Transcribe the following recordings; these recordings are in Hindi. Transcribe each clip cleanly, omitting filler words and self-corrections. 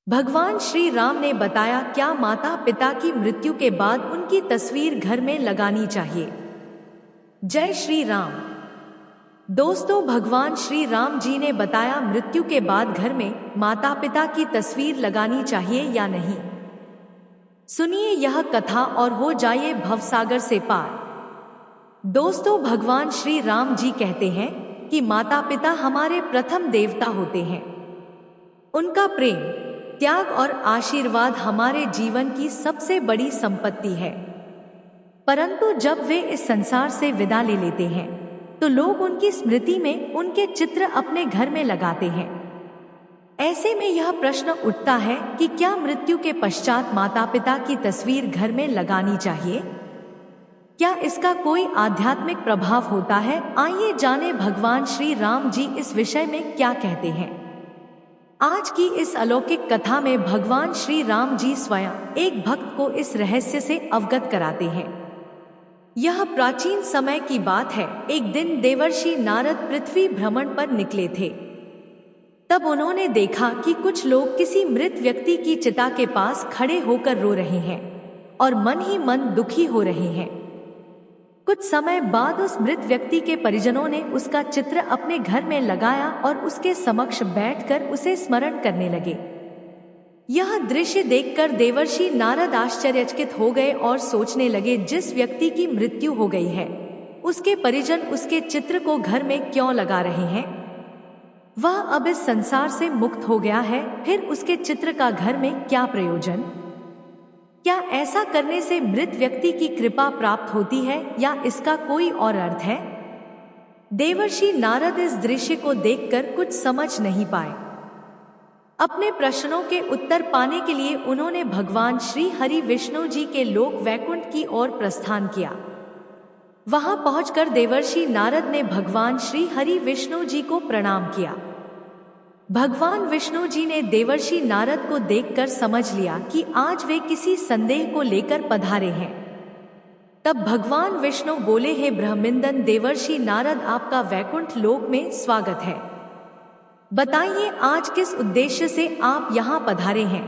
भगवान श्री राम ने बताया क्या माता पिता की मृत्यु के बाद उनकी तस्वीर घर में लगानी चाहिए। जय श्री राम। दोस्तों, भगवान श्री राम जी ने बताया मृत्यु के बाद घर में माता पिता की तस्वीर लगानी चाहिए या नहीं। सुनिए यह कथा और हो जाइए भवसागर से पार। दोस्तों, भगवान श्री राम जी कहते हैं कि माता पिता हमारे प्रथम देवता होते हैं। उनका प्रेम, त्याग और आशीर्वाद हमारे जीवन की सबसे बड़ी संपत्ति है। परंतु जब वे इस संसार से विदा ले लेते हैं तो लोग उनकी स्मृति में उनके चित्र अपने घर में लगाते हैं। ऐसे में यह प्रश्न उठता है कि क्या मृत्यु के पश्चात माता पिता की तस्वीर घर में लगानी चाहिए? क्या इसका कोई आध्यात्मिक प्रभाव होता है? आइए जाने भगवान श्री राम जी इस विषय में क्या कहते हैं। आज की इस अलौकिक कथा में भगवान श्री राम जी स्वयं एक भक्त को इस रहस्य से अवगत कराते हैं। यह प्राचीन समय की बात है। एक दिन देवर्षि नारद पृथ्वी भ्रमण पर निकले थे। तब उन्होंने देखा कि कुछ लोग किसी मृत व्यक्ति की चिता के पास खड़े होकर रो रहे हैं और मन ही मन दुखी हो रहे हैं। कुछ समय बाद उस मृत व्यक्ति के परिजनों ने उसका चित्र अपने घर में लगाया और उसके समक्ष बैठकर उसे स्मरण करने लगे। यह दृश्य देखकर देवर्षि नारद आश्चर्यचकित हो गए और सोचने लगे, जिस व्यक्ति की मृत्यु हो गई है उसके परिजन उसके चित्र को घर में क्यों लगा रहे हैं? वह अब इस संसार से मुक्त हो गया है, फिर उसके चित्र का घर में क्या प्रयोजन? क्या ऐसा करने से मृत व्यक्ति की कृपा प्राप्त होती है या इसका कोई और अर्थ है? देवर्षि नारद इस दृश्य को देखकर कुछ समझ नहीं पाए। अपने प्रश्नों के उत्तर पाने के लिए उन्होंने भगवान श्री हरि विष्णु जी के लोक वैकुंठ की ओर प्रस्थान किया। वहां पहुंचकर देवर्षि नारद ने भगवान श्री हरि विष्णु जी को प्रणाम किया। भगवान विष्णु जी ने देवर्षि नारद को देखकर समझ लिया कि आज वे किसी संदेह को लेकर पधारे हैं। तब भगवान विष्णु बोले, हे ब्रह्मिंदन देवर्षि नारद, आपका वैकुंठ लोक में स्वागत है। बताइए आज किस उद्देश्य से आप यहाँ पधारे हैं?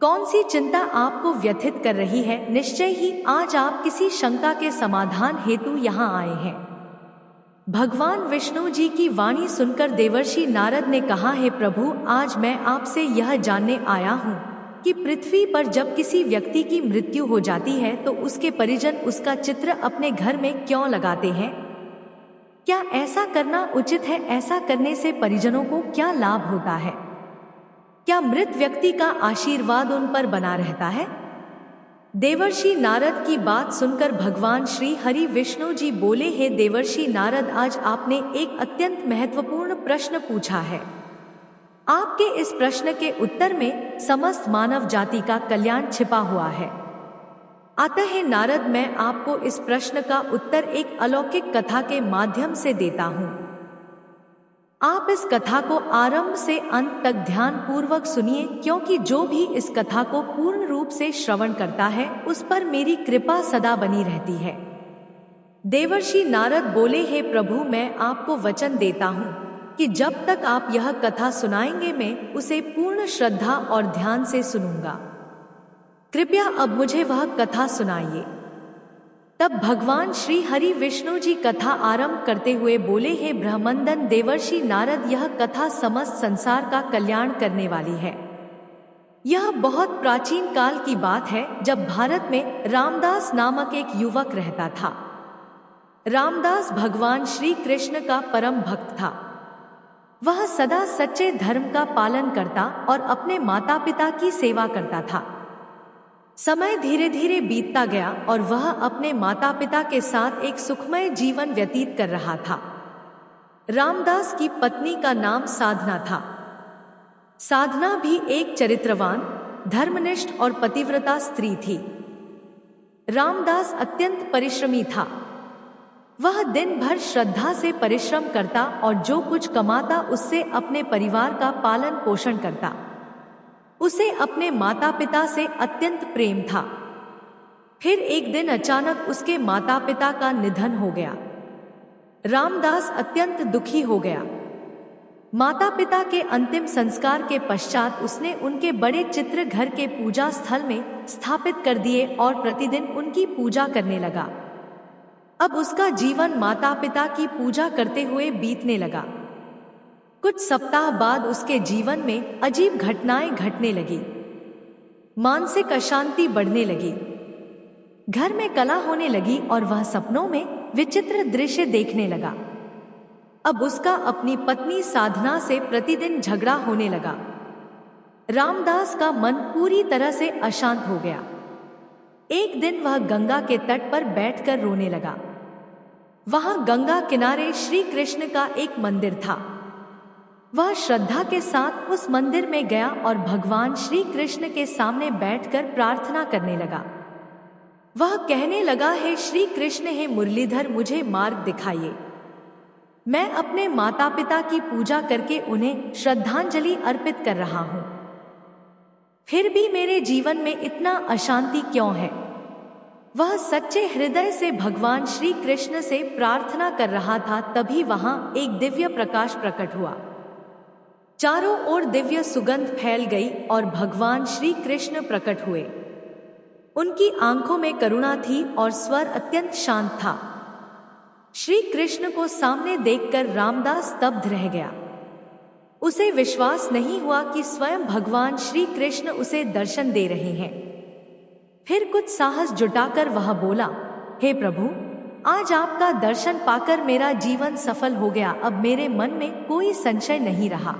कौन सी चिंता आपको व्यथित कर रही है? निश्चय ही आज आप किसी शंका के समाधान हेतु यहाँ आए हैं। भगवान विष्णु जी की वाणी सुनकर देवर्षि नारद ने कहा, हे प्रभु, आज मैं आपसे यह जानने आया हूँ कि पृथ्वी पर जब किसी व्यक्ति की मृत्यु हो जाती है तो उसके परिजन उसका चित्र अपने घर में क्यों लगाते हैं? क्या ऐसा करना उचित है? ऐसा करने से परिजनों को क्या लाभ होता है? क्या मृत व्यक्ति का आशीर्वाद उन पर बना रहता है? देवर्षि नारद की बात सुनकर भगवान श्री हरि विष्णु जी बोले, हे देवर्षि नारद, आज आपने एक अत्यंत महत्वपूर्ण प्रश्न पूछा है। आपके इस प्रश्न के उत्तर में समस्त मानव जाति का कल्याण छिपा हुआ है। अतः हे नारद, मैं आपको इस प्रश्न का उत्तर एक अलौकिक कथा के माध्यम से देता हूँ। आप इस कथा को आरंभ से अंत तक ध्यान पूर्वक सुनिए, क्योंकि जो भी इस कथा को पूर्ण रूप से श्रवण करता है उस पर मेरी कृपा सदा बनी रहती है। देवर्षि नारद बोले, हे प्रभु, मैं आपको वचन देता हूँ कि जब तक आप यह कथा सुनाएंगे मैं उसे पूर्ण श्रद्धा और ध्यान से सुनूंगा। कृपया अब मुझे वह कथा सुनाइए। तब भगवान श्री हरि विष्णु जी कथा आरंभ करते हुए बोले, हे ब्रह्मंदन देवर्षि नारद, यह कथा समस्त संसार का कल्याण करने वाली है। यह बहुत प्राचीन काल की बात है, जब भारत में रामदास नामक एक युवक रहता था। रामदास भगवान श्री कृष्ण का परम भक्त था। वह सदा सच्चे धर्म का पालन करता और अपने माता पिता की सेवा करता था। समय धीरे धीरे बीतता गया और वह अपने माता पिता के साथ एक सुखमय जीवन व्यतीत कर रहा था। रामदास की पत्नी का नाम साधना था। साधना भी एक चरित्रवान, धर्मनिष्ठ और पतिव्रता स्त्री थी। रामदास अत्यंत परिश्रमी था। वह दिन भर श्रद्धा से परिश्रम करता और जो कुछ कमाता उससे अपने परिवार का पालन पोषण करता। उसे अपने माता पिता से अत्यंत प्रेम था। फिर एक दिन अचानक उसके माता पिता का निधन हो गया। रामदास अत्यंत दुखी हो गया। माता पिता के अंतिम संस्कार के पश्चात उसने उनके बड़े चित्र घर के पूजा स्थल में स्थापित कर दिए और प्रतिदिन उनकी पूजा करने लगा। अब उसका जीवन माता पिता की पूजा करते हुए बीतने लगा। कुछ सप्ताह बाद उसके जीवन में अजीब घटनाएं घटने लगी। मानसिक अशांति बढ़ने लगी, घर में कलह होने लगी और वह सपनों में विचित्र दृश्य देखने लगा। अब उसका अपनी पत्नी साधना से प्रतिदिन झगड़ा होने लगा। रामदास का मन पूरी तरह से अशांत हो गया। एक दिन वह गंगा के तट पर बैठकर रोने लगा। वहां गंगा किनारे श्री कृष्ण का एक मंदिर था। वह श्रद्धा के साथ उस मंदिर में गया और भगवान श्री कृष्ण के सामने बैठकर प्रार्थना करने लगा। वह कहने लगा, हे श्री कृष्ण, हे मुरलीधर, मुझे मार्ग दिखाइए। मैं अपने माता पिता की पूजा करके उन्हें श्रद्धांजलि अर्पित कर रहा हूं, फिर भी मेरे जीवन में इतना अशांति क्यों है? वह सच्चे हृदय से भगवान श्री कृष्ण से प्रार्थना कर रहा था। तभी वहां एक दिव्य प्रकाश प्रकट हुआ। चारों ओर दिव्य सुगंध फैल गई और भगवान श्री कृष्ण प्रकट हुए। उनकी आंखों में करुणा थी और स्वर अत्यंत शांत था। श्री कृष्ण को सामने देखकर रामदास स्तब्ध रह गया। उसे विश्वास नहीं हुआ कि स्वयं भगवान श्री कृष्ण उसे दर्शन दे रहे हैं। फिर कुछ साहस जुटाकर वह बोला, हे प्रभु, आज आपका दर्शन पाकर मेरा जीवन सफल हो गया। अब मेरे मन में कोई संशय नहीं रहा,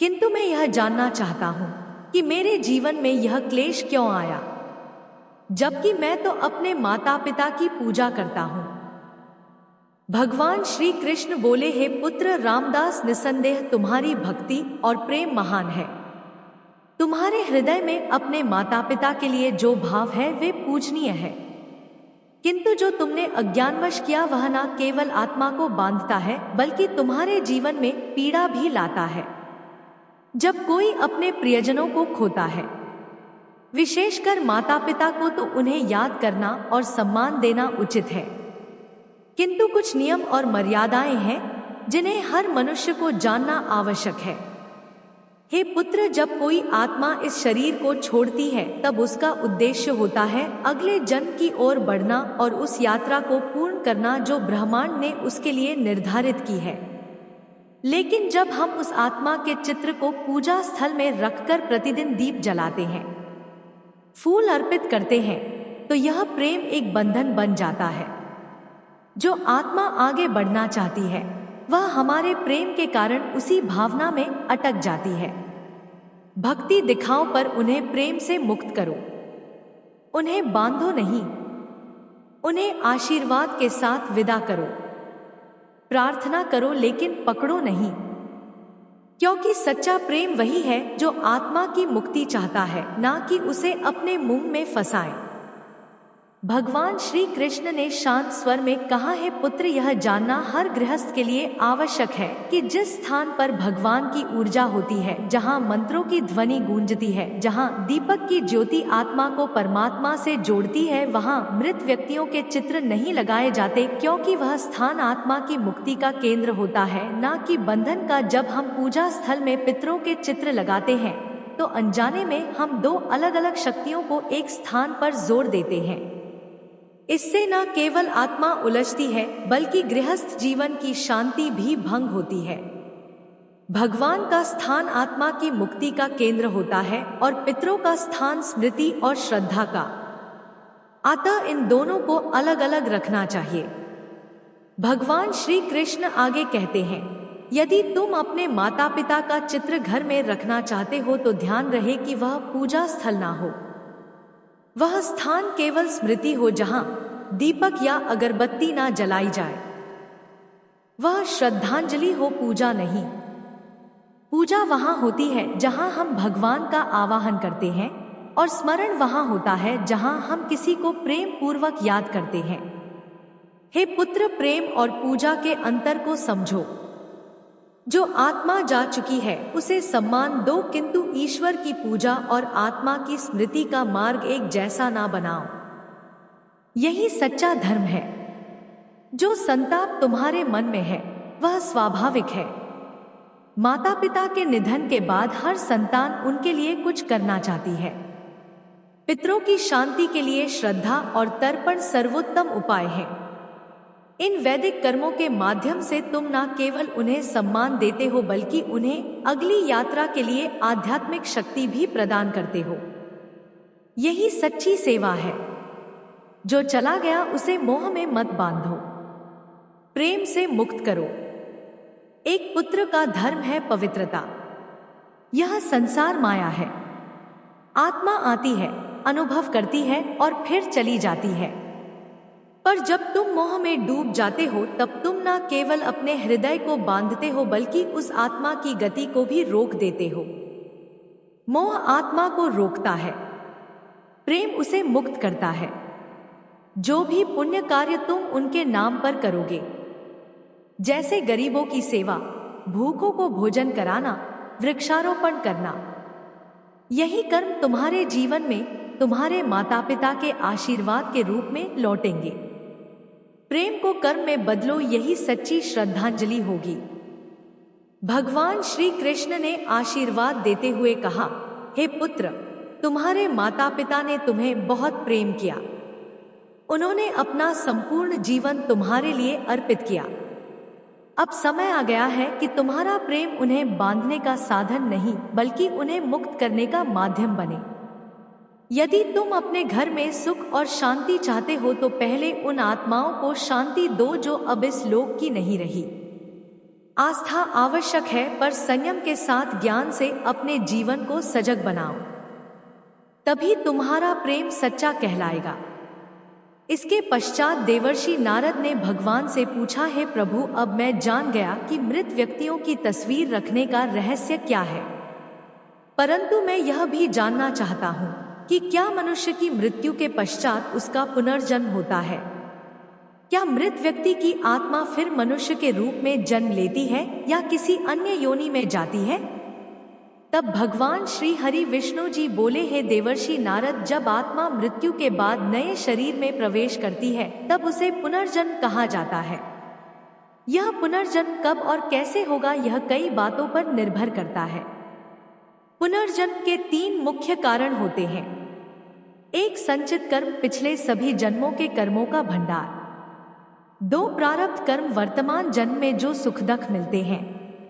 किंतु मैं यह जानना चाहता हूँ कि मेरे जीवन में यह क्लेश क्यों आया, जबकि मैं तो अपने माता पिता की पूजा करता हूँ। भगवान श्री कृष्ण बोले, हे पुत्र रामदास, निसंदेह तुम्हारी भक्ति और प्रेम महान है। तुम्हारे हृदय में अपने माता पिता के लिए जो भाव है वे पूजनीय है, किंतु जो तुमने अज्ञानवश किया वह न केवल आत्मा को बांधता है बल्कि तुम्हारे जीवन में पीड़ा भी लाता है। जब कोई अपने प्रियजनों को खोता है, विशेषकर माता पिता को, तो उन्हें याद करना और सम्मान देना उचित है, किंतु कुछ नियम और मर्यादाएं हैं जिन्हें हर मनुष्य को जानना आवश्यक है। हे पुत्र, जब कोई आत्मा इस शरीर को छोड़ती है तब उसका उद्देश्य होता है अगले जन्म की ओर बढ़ना और उस यात्रा को पूर्ण करना जो ब्रह्मांड ने उसके लिए निर्धारित की है। लेकिन जब हम उस आत्मा के चित्र को पूजा स्थल में रखकर प्रतिदिन दीप जलाते हैं, फूल अर्पित करते हैं, तो यह प्रेम एक बंधन बन जाता है। जो आत्मा आगे बढ़ना चाहती है वह हमारे प्रेम के कारण उसी भावना में अटक जाती है। भक्ति दिखाओ पर उन्हें प्रेम से मुक्त करो। उन्हें बांधो नहीं, उन्हें आशीर्वाद के साथ विदा करो। प्रार्थना करो लेकिन पकड़ो नहीं, क्योंकि सच्चा प्रेम वही है जो आत्मा की मुक्ति चाहता है, ना कि उसे अपने मुंह में फंसाए। भगवान श्री कृष्ण ने शांत स्वर में कहा, है पुत्र, यह जानना हर गृहस्थ के लिए आवश्यक है कि जिस स्थान पर भगवान की ऊर्जा होती है, जहाँ मंत्रों की ध्वनि गूंजती है, जहाँ दीपक की ज्योति आत्मा को परमात्मा से जोड़ती है, वहाँ मृत व्यक्तियों के चित्र नहीं लगाए जाते, क्योंकि वह स्थान आत्मा की मुक्ति का केंद्र होता है, ना कि बंधन का। जब हम पूजा स्थल में पितरों के चित्र लगाते हैं तो अनजाने में हम दो अलग अलग शक्तियों को एक स्थान पर जोड़ देते हैं। इससे न केवल आत्मा उलझती है बल्कि गृहस्थ जीवन की शांति भी भंग होती है। भगवान का स्थान आत्मा की मुक्ति का केंद्र होता है और पितरों का स्थान स्मृति और श्रद्धा का। अतः इन दोनों को अलग अलग रखना चाहिए। भगवान श्री कृष्ण आगे कहते हैं, यदि तुम अपने माता पिता का चित्र घर में रखना चाहते हो तो ध्यान रहे कि वह पूजा स्थल ना हो। वह स्थान केवल स्मृति हो जहां दीपक या अगरबत्ती ना जलाई जाए। वह श्रद्धांजलि हो, पूजा नहीं। पूजा वहां होती है जहां हम भगवान का आवाहन करते हैं और स्मरण वहां होता है जहां हम किसी को प्रेम पूर्वक याद करते हैं। हे पुत्र, प्रेम और पूजा के अंतर को समझो। जो आत्मा जा चुकी है उसे सम्मान दो, किंतु ईश्वर की पूजा और आत्मा की स्मृति का मार्ग एक जैसा ना बनाओ। यही सच्चा धर्म है। जो संताप तुम्हारे मन में है वह स्वाभाविक है। माता पिता के निधन के बाद हर संतान उनके लिए कुछ करना चाहती है। पितरों की शांति के लिए श्रद्धा और तर्पण सर्वोत्तम उपाय है। इन वैदिक कर्मों के माध्यम से तुम न केवल उन्हें सम्मान देते हो बल्कि उन्हें अगली यात्रा के लिए आध्यात्मिक शक्ति भी प्रदान करते हो। यही सच्ची सेवा है। जो चला गया उसे मोह में मत बांधो, प्रेम से मुक्त करो। एक पुत्र का धर्म है पवित्रता। यह संसार माया है। आत्मा आती है, अनुभव करती है और फिर चली जाती है। पर जब तुम मोह में डूब जाते हो तब तुम न केवल अपने हृदय को बांधते हो बल्कि उस आत्मा की गति को भी रोक देते हो। मोह आत्मा को रोकता है, प्रेम उसे मुक्त करता है। जो भी पुण्य कार्य तुम उनके नाम पर करोगे, जैसे गरीबों की सेवा, भूखों को भोजन कराना, वृक्षारोपण करना, यही कर्म तुम्हारे जीवन में तुम्हारे माता पिता के आशीर्वाद के रूप में लौटेंगे। प्रेम को कर्म में बदलो, यही सच्ची श्रद्धांजलि होगी। भगवान श्री कृष्ण ने आशीर्वाद देते हुए कहा, हे पुत्र, तुम्हारे माता पिता ने तुम्हें बहुत प्रेम किया। उन्होंने अपना संपूर्ण जीवन तुम्हारे लिए अर्पित किया। अब समय आ गया है कि तुम्हारा प्रेम उन्हें बांधने का साधन नहीं बल्कि उन्हें मुक्त करने का माध्यम बने। यदि तुम अपने घर में सुख और शांति चाहते हो तो पहले उन आत्माओं को शांति दो जो अब इस लोक की नहीं रही। आस्था आवश्यक है, पर संयम के साथ ज्ञान से अपने जीवन को सजग बनाओ, तभी तुम्हारा प्रेम सच्चा कहलाएगा। इसके पश्चात देवर्षि नारद ने भगवान से पूछा, हे प्रभु, अब मैं जान गया कि मृत व्यक्तियों की तस्वीर रखने का रहस्य क्या है, परंतु मैं यह भी जानना चाहता हूँ कि क्या मनुष्य की मृत्यु के पश्चात उसका पुनर्जन्म होता है? क्या मृत व्यक्ति की आत्मा फिर मनुष्य के रूप में जन्म लेती है या किसी अन्य योनि में जाती है? तब भगवान श्री हरि विष्णु जी बोले, हे देवर्षि नारद, जब आत्मा मृत्यु के बाद नए शरीर में प्रवेश करती है तब उसे पुनर्जन्म कहा जाता है। यह पुनर्जन्म कब और कैसे होगा यह कई बातों पर निर्भर करता है। पुनर्जन्म के 3 मुख्य कारण होते हैं। एक, संचित कर्म, पिछले सभी जन्मों के कर्मों का भंडार। 2, प्रारब्ध कर्म, वर्तमान जन्म में जो सुख दुख मिलते हैं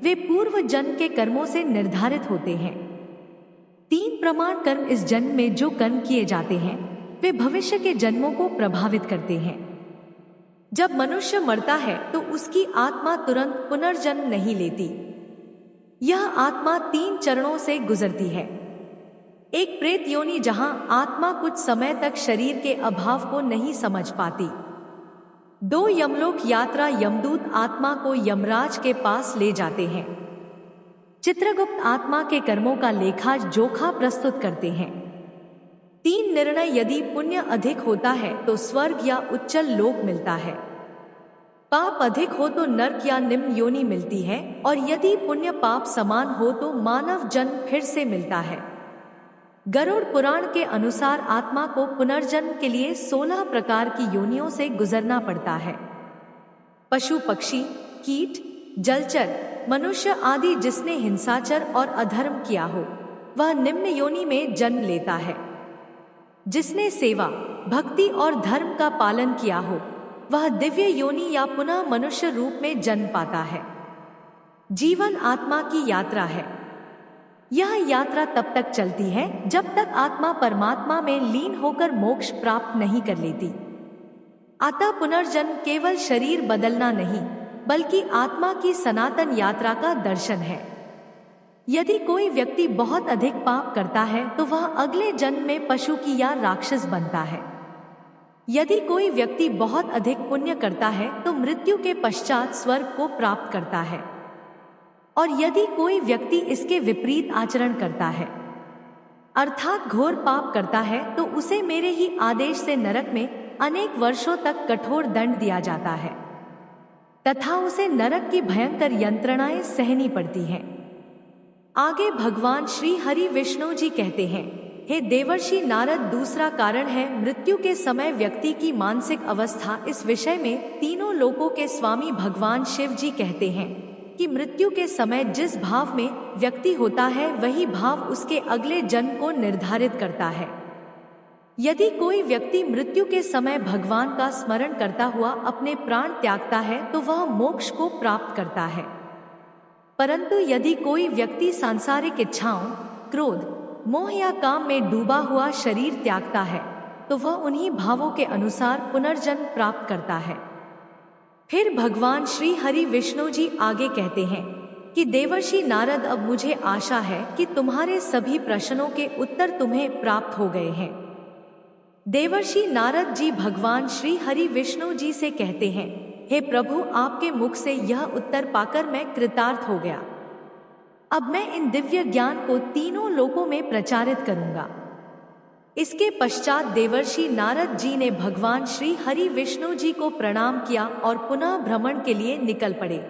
वे पूर्व जन्म के कर्मों से निर्धारित होते हैं। 3, प्रमाण कर्म, इस जन्म में जो कर्म किए जाते हैं वे भविष्य के जन्मों को प्रभावित करते हैं। जब मनुष्य मरता है तो उसकी आत्मा तुरंत पुनर्जन्म नहीं लेती। यह आत्मा 3 चरणों से गुजरती है। एक, प्रेत योनि, जहां आत्मा कुछ समय तक शरीर के अभाव को नहीं समझ पाती। 2, यमलोक यात्रा, यमदूत आत्मा को यमराज के पास ले जाते हैं। चित्रगुप्त आत्मा के कर्मों का लेखा जोखा प्रस्तुत करते हैं। 3, निर्णय, यदि पुण्य अधिक होता है तो स्वर्ग या उच्चल लोक मिलता है, पाप अधिक हो तो नरक या निम्न योनि मिलती है, और यदि पुण्य पाप समान हो तो मानव जन्म फिर से मिलता है। गरुड़ पुराण के अनुसार आत्मा को पुनर्जन्म के लिए 16 प्रकार की योनियों से गुजरना पड़ता है। पशु, पक्षी, कीट, जलचर, मनुष्य आदि, जिसने हिंसाचर और अधर्म किया हो वह निम्न योनि में जन्म लेता है। जिसने सेवा, भक्ति और धर्म का पालन किया हो वह दिव्य योनि या पुनः मनुष्य रूप में जन्म पाता है। जीवन आत्मा की यात्रा है। यह यात्रा तब तक चलती है जब तक आत्मा परमात्मा में लीन होकर मोक्ष प्राप्त नहीं कर लेती। अतः पुनर्जन्म केवल शरीर बदलना नहीं बल्कि आत्मा की सनातन यात्रा का दर्शन है। यदि कोई व्यक्ति बहुत अधिक पाप करता है तो वह अगले जन्म में पशु की या राक्षस बनता है। यदि कोई व्यक्ति बहुत अधिक पुण्य करता है तो मृत्यु के पश्चात स्वर्ग को प्राप्त करता है, और यदि कोई व्यक्ति इसके विपरीत आचरण करता है अर्थात घोर पाप करता है तो उसे मेरे ही आदेश से नरक में अनेक वर्षों तक कठोर दंड दिया जाता है तथा उसे नरक की भयंकर यंत्रणाएं सहनी पड़ती हैं। आगे भगवान श्री हरि विष्णु जी कहते हैं, हे देवर्षि नारद, दूसरा कारण है मृत्यु के समय व्यक्ति की मानसिक अवस्था। इस विषय में तीनों लोकों के स्वामी भगवान शिव जी कहते हैं, कि मृत्यु के समय जिस भाव में व्यक्ति होता है वही भाव उसके अगले जन्म को निर्धारित करता है। यदि कोई व्यक्ति मृत्यु के समय भगवान का स्मरण करता हुआ अपने प्राण त्यागता है तो वह मोक्ष को प्राप्त करता है। परंतु यदि कोई व्यक्ति सांसारिक इच्छाओं, क्रोध, मोह या काम में डूबा हुआ शरीर त्यागता है तो वह उन्हीं भावों के अनुसार पुनर्जन्म प्राप्त करता है। फिर भगवान श्री हरि विष्णु जी आगे कहते हैं कि देवर्षि नारद, अब मुझे आशा है कि तुम्हारे सभी प्रश्नों के उत्तर तुम्हें प्राप्त हो गए हैं। देवर्षि नारद जी भगवान श्री हरि विष्णु जी से कहते हैं, हे प्रभु, आपके मुख से यह उत्तर पाकर मैं कृतार्थ हो गया। अब मैं इन दिव्य ज्ञान को तीनों लोकों में प्रचारित करूंगा। इसके पश्चात देवर्षि नारद जी ने भगवान श्री हरि विष्णु जी को प्रणाम किया और पुनः भ्रमण के लिए निकल पड़े।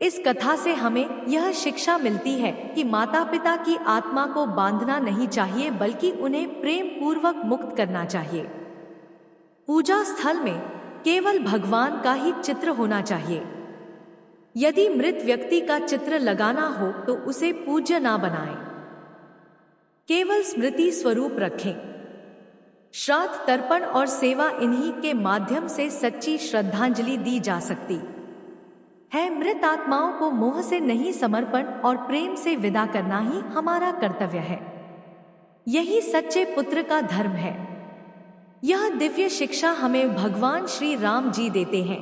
इस कथा से हमें यह शिक्षा मिलती है कि माता पिता की आत्मा को बांधना नहीं चाहिए बल्कि उन्हें प्रेम पूर्वक मुक्त करना चाहिए। पूजा स्थल में केवल भगवान का ही चित्र होना चाहिए। यदि मृत व्यक्ति का चित्र लगाना हो तो उसे पूज्य ना बनाएं, केवल स्मृति स्वरूप रखें। श्राद्ध, तर्पण और सेवा, इन्हीं के माध्यम से सच्ची श्रद्धांजलि दी जा सकती है। मृत आत्माओं को मोह से नहीं, समर्पण और प्रेम से विदा करना ही हमारा कर्तव्य है। यही सच्चे पुत्र का धर्म है। यह दिव्य शिक्षा हमें भगवान श्री राम जी देते हैं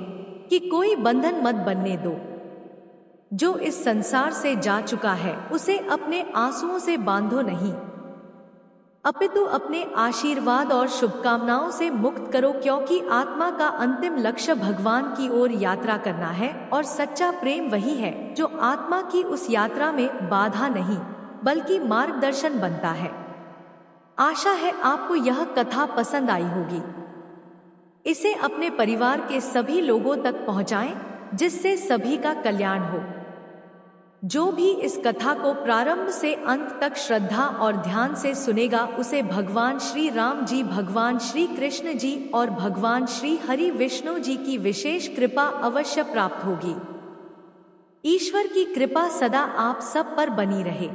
कि कोई बंधन मत बनने दो। जो इस संसार से जा चुका है उसे अपने आंसुओं से बांधो नहीं, अपितु अपने आशीर्वाद और शुभकामनाओं से मुक्त करो, क्योंकि आत्मा का अंतिम लक्ष्य भगवान की ओर यात्रा करना है और सच्चा प्रेम वही है जो आत्मा की उस यात्रा में बाधा नहीं बल्कि मार्गदर्शन बनता है। आशा है आपको यह कथा पसंद आई होगी। इसे अपने परिवार के सभी लोगों तक पहुंचाएं जिससे सभी का कल्याण हो। जो भी इस कथा को प्रारंभ से अंत तक श्रद्धा और ध्यान से सुनेगा उसे भगवान श्री राम जी, भगवान श्री कृष्ण जी और भगवान श्री हरि विष्णु जी की विशेष कृपा अवश्य प्राप्त होगी। ईश्वर की कृपा सदा आप सब पर बनी रहे।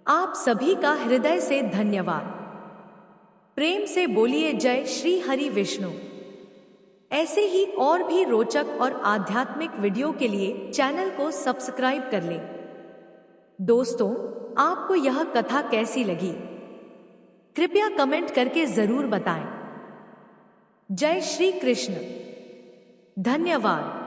आप सभी का हृदय से धन्यवाद। प्रेम से बोलिए जय श्री हरि विष्णु। ऐसे ही और भी रोचक और आध्यात्मिक वीडियो के लिए चैनल को सब्सक्राइब कर लें। दोस्तों, आपको यह कथा कैसी लगी कृपया कमेंट करके जरूर बताएं। जय श्री कृष्ण। धन्यवाद।